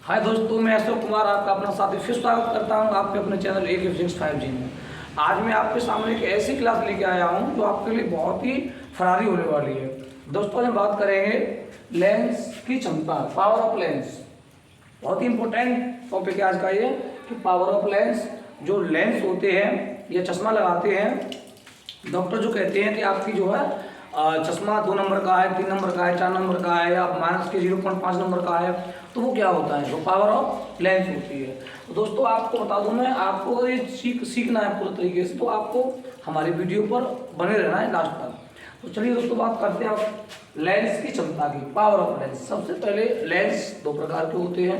हाय दोस्तों, मैं अशोक कुमार आपका अपना साथी फिर स्वागत करता हूं आपके अपने चैनल AK फिजिक्स 5G में। आज मैं आपके सामने एक ऐसी क्लास लेके आया हूं जो आपके लिए बहुत ही फरारी होने वाली है। दोस्तों, हम बात करेंगे लेंस की क्षमता, पावर ऑफ लेंस। बहुत ही इंपॉर्टेंट टॉपिक है आज का ये कि पावर ऑफ लेंस। जो लेंस होते हैं या चश्मा लगाते हैं, डॉक्टर जो कहते हैं कि आपकी जो है चश्मा 2 नंबर का है, 3 नंबर का है, 4 नंबर का है या माइनस के 0.5 नंबर का है, तो वो क्या होता है? वो पावर ऑफ लेंस होती है। तो दोस्तों, आपको बता दूं मैं, आपको ये सीखना है पूरे तरीके से, तो आपको हमारी वीडियो पर बने रहना है लास्ट तक। तो चलिए दोस्तों, बात करते हैं आप लेंस की क्षमता की, पावर ऑफ लेंस। सबसे पहले लेंस 2 प्रकार के होते हैं,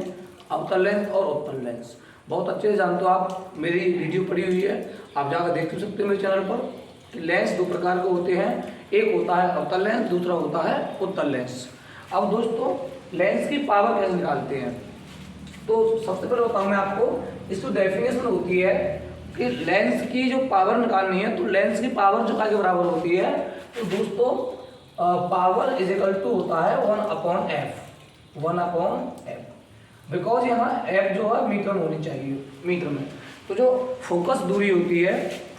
अवतल लेंस और उत्तल लेंस। बहुत अच्छे से जानते हो आप, मेरी वीडियो पड़ी हुई है, आप जाकर देख सकते हो मेरे चैनल पर कि लेंस 2 प्रकार के होते हैं। एक होता है अवतल लेंस, दूसरा होता है उत्तल लेंस। अब दोस्तों, लेंस की पावर कैसे निकालते हैं? तो सबसे पहले बताऊं मैं आपको, इसकी डेफिनेशन होती है कि लेंस की जो पावर निकालनी है, तो लेंस की पावर जो के बराबर होती है। तो दोस्तों, पावर इज इक्वल टू होता है 1/f, 1/f। बिकॉज यहाँ f जो है मीटर में होनी चाहिए, मीटर में। तो जो फोकस दूरी होती है,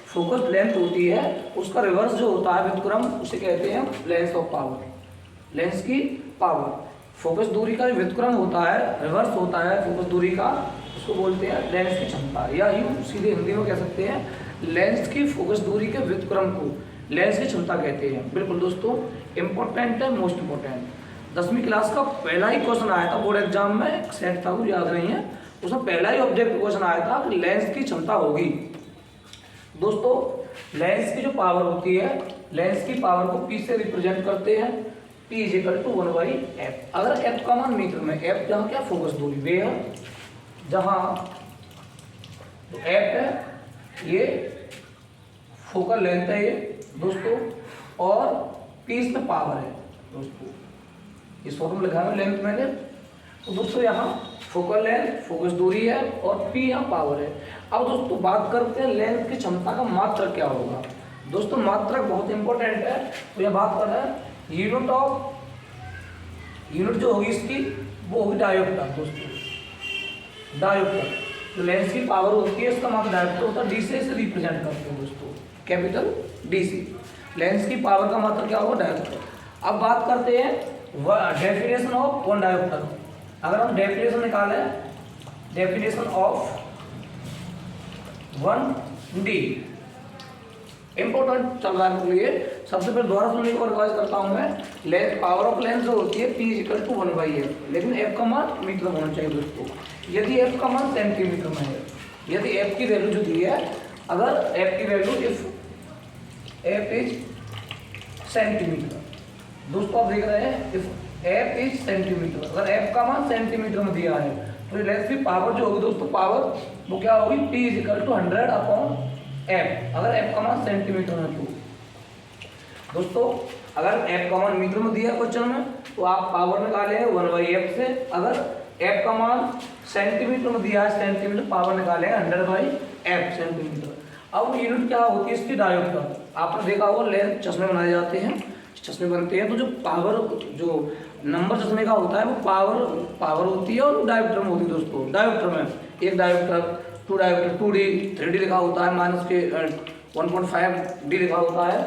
फोकस लेंथ होती है, उसका रिवर्स जो होता है व्युत्क्रम, उसे कहते हैं लेंस ऑफ पावर। लेंस की पावर, फोकस दूरी का व्युत्क्रम होता है, रिवर्स होता है फोकस दूरी का, उसको बोलते हैं लेंस की क्षमता। या यूं सीधे हिंदी में कह सकते हैं, लेंस की फोकस दूरी के व्युत्क्रम को लेंस की क्षमता कहते हैं। बिल्कुल दोस्तों, इंपॉर्टेंट है, मोस्ट इंपॉर्टेंट। 10वीं क्लास का पहला ही क्वेश्चन आया था बोर्ड एग्जाम में, सेट था, मुझे याद नहीं है, उसमें पहला ही ऑब्जेक्ट क्वेश्चन आया था कि लेंस की क्षमता होगी। दोस्तों, लेंस की जो पावर होती है, लेंस की पावर को P से रिप्रेजेंट करते हैं, P is equal to 1/f। अगर f का मान मीटर में, f जहाँ क्या फोकस दूरी, वे है जहाँ तो f है, ये फोकल लेंथ है ये दोस्तों, और P इसमें पावर है दोस्तों। इस फोटो में लिखा है लेंथ मैंने। तो दोस्तों, यहाँ फोकल लेंथ, फोकस दूरी है, और P यहाँ पावर है। अब दोस्तों, बात करते हैं लेंस की क्षमता का मात्रक क्या होगा। दोस्तों, मात्रक बहुत इंपॉर्टेंट है। तो यह बात कर रहे हैं यूनिट जो होगी इसकी, वो होगी डायोप्टर दोस्तों, डायोप्टर। जो लेंस की पावर होती है, इसका मात्रक डायोप्टर होता है, डी से इसे रिप्रेजेंट करते हैं दोस्तों, कैपिटल डी से। लेंस की पावर का मात्रक क्या होगा? डायोप्टर। अब बात करते हैं डेफिनेशन ऑफ 1 डायोप्टर। अगर हम डेफिनेशन निकालें, डेफिनेशन ऑफ 1D, इंपॉर्टेंट चल रहा है मेरे लिए। सबसे पहले दोबारा सुनने को रिवाइज करता हूं मैं। लेंस, पावर ऑफ लेंस जो होती है P is equal to 1/f, लेकिन f का मान मीटर में होना चाहिए दोस्तों। यदि f का मान सेंटीमीटर में है, यदि f की वैल्यू जो दी है, अगर f की value if f is centimetre, दोस्तों आप देख रहे हैं, इफ f इज सेंटीमीटर, अगर f का मान सेंटीमीटर में दिया है, तो लेंस की पावर जो होगी दोस्तों, पावर वो क्या होगी? P is equal to 100/f, अगर f का मान सेंटीमीटर में। तो दोस्तों, अगर f का मान मीटर में दिया क्वेश्चन में, तो आप पावर निकाले 1/f से। अगर f का मान सेंटीमीटर में दिया है, सेंटीमीटर, पावर निकाले 100/f सेंटीमीटर। अब यूनिट क्या होती है इसकी? डायोप्टर। आपने देखा होगा लेंस चश्मे बनाए जाते हैं, चश्मे बनते हैं, तो जो पावर, जो नंबर चश्मे का होता है, वो पावर होती है, और डायोप्टर में होती है दोस्तों। डायोप्टर में एक डायोप्टर, 2 डायोप्टर, 2D, 3D लिखा होता है, माइनस के 1.5D लिखा होता है।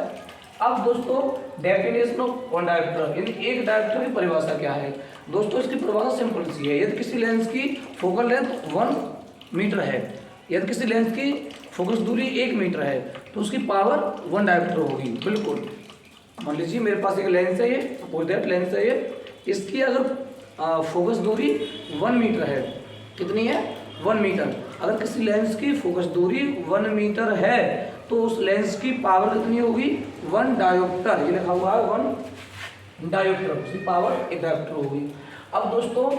अब दोस्तों, डेफिनेशन ऑफ 1 डायोप्टर, यानी एक डायोप्टर की परिभाषा क्या है दोस्तों? इसकी परिभाषा सिंपल सी है। यदि किसी लेंस की फोकल लेंथ 1 मीटर है, यदि किसी लेंस की फोकस दूरी 1 मीटर है, तो उसकी पावर 1 डायोप्टर होगी। बिल्कुल, मान लीजिए मेरे पास एक लेंस है, ये सपोज दैट लेंस है ये, इसकी अगर फोकस दूरी 1 मीटर है, कितनी है? 1 मीटर। अगर किसी लेंस की फोकस दूरी 1 मीटर है, तो उस लेंस की पावर कितनी होगी? 1 डायोप्टर। ये लिखा हुआ है 1 डायोप्टर, उसकी पावर 1 डायोप्टर होगी। अब दोस्तों,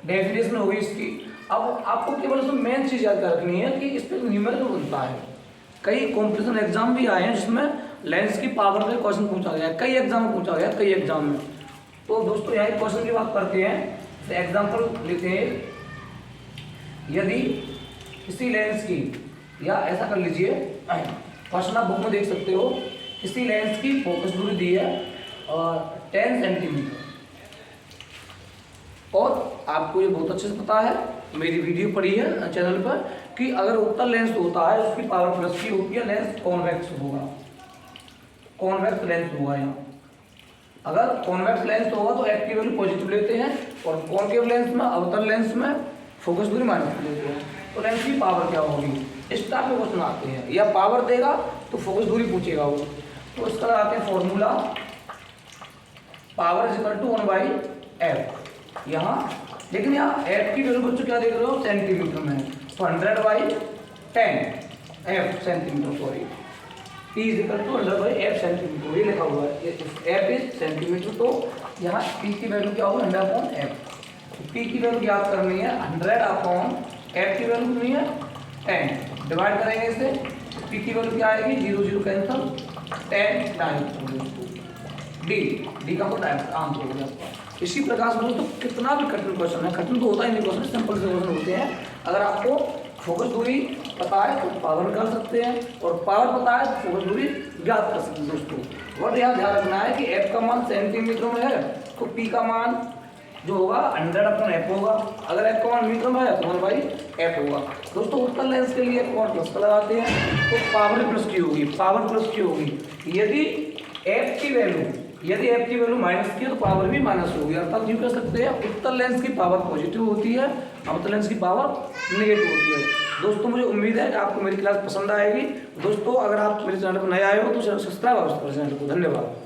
डेफिनेशन होगी इसकी। अब आपको केवल इसमें मेन चीज याद रखनी है कि इस पर न्यूमेरिकल बनता है। कई कॉम्पिटिशन एग्जाम भी आए हैं जिसमें लेंस की पावर पे क्वेश्चन पूछा गया, कई एग्जाम में पूछा गया, कई एग्जाम में। तो दोस्तों, यहाँ क्वेश्चन की बात करते हैं, एग्जाम्पल लेते हैं। यदि किसी लेंस की, या ऐसा कर लीजिए, क्वेश्चन आप बुक में देख सकते हो, किसी लेंस की फोकस दूरी दी है और 10 सेंटीमीटर, और आपको ये बहुत अच्छे से पता है, मेरी वीडियो पड़ी है चैनल पर, कि अगर उत्तल लेंस होता है उसकी पावर प्लस की होती है, लेंस कॉन्वेक्स होगा, कॉन्वेक्स लेंस होगा यहाँ। अगर कॉन्वेक्स लेंस होगा तो एफ की वैल्यू पॉजिटिव लेते हैं, और कॉनकेव लेंस में, अवतल लेंस में फोकस दूरी माइनस लेते हैं। तो लेंस की पावर क्या होगी, इस टाइप में क्वेश्चन आते हैं, या पावर देगा तो फोकस दूरी पूछेगा वो। तो इसका लगाते हैं formula, power is equal to 1/f यहाँ, लेकिन यहाँ f की वैल्यू बच्चों क्या देख रहे हो, सेंटीमीटर में, तो 100/10 f centimetre, sorry, p is equal to 100/f centimetre, ये लिखा हुआ है, f इज सेंटीमीटर, तो यहाँ p की वैल्यू क्या होगी, 100/f। p की वैल्यू ज्ञात करनी है, 100/f की वैल्यू कितनी है 10, डिवाइड करेंगे इसे, p की वैल्यू क्या आएगी, 0 0 कैंसल, 10 टाइम्स डी का कोई आंसर हो गया आपका। इसी प्रकार से दोस्तों कितना भी कठिन क्वेश्चन है, कठिन तो होता ही नहीं क्वेश्चन, सिंपल से क्वेश्चन होते हैं, अगर आपको फोकस दूरी पता है तो पावर कर सकते हैं, और पावर पता है तो फोकस दूरी ज्ञात कर सकते हैं दोस्तों। और यहाँ ध्यान रखना है कि एफ का मान सेंटीमीटर में है तो पी का मान जो होगा 100/f होगा, अगर एफ का मान मीटर में है तो 1/f होगा। दोस्तों उत्तल लेंस के लिए और प्लस का लगाते हैं तो पावर प्लस की होगी, पावर प्लस की होगी, यदि एफ की वैल्यू माइनस की है तो पावर भी माइनस होगी, अर्थात यूँ कह सकते हैं उत्तल लेंस की पावर पॉजिटिव होती है, अवतल लेंस की पावर नेगेटिव होती है। दोस्तों मुझे उम्मीद है कि आपको मेरी क्लास पसंद आएगी। दोस्तों अगर आप मेरे चैनल पर नए आए हो तो सब्सक्राइब अवश्य करें चैनल को। धन्यवाद।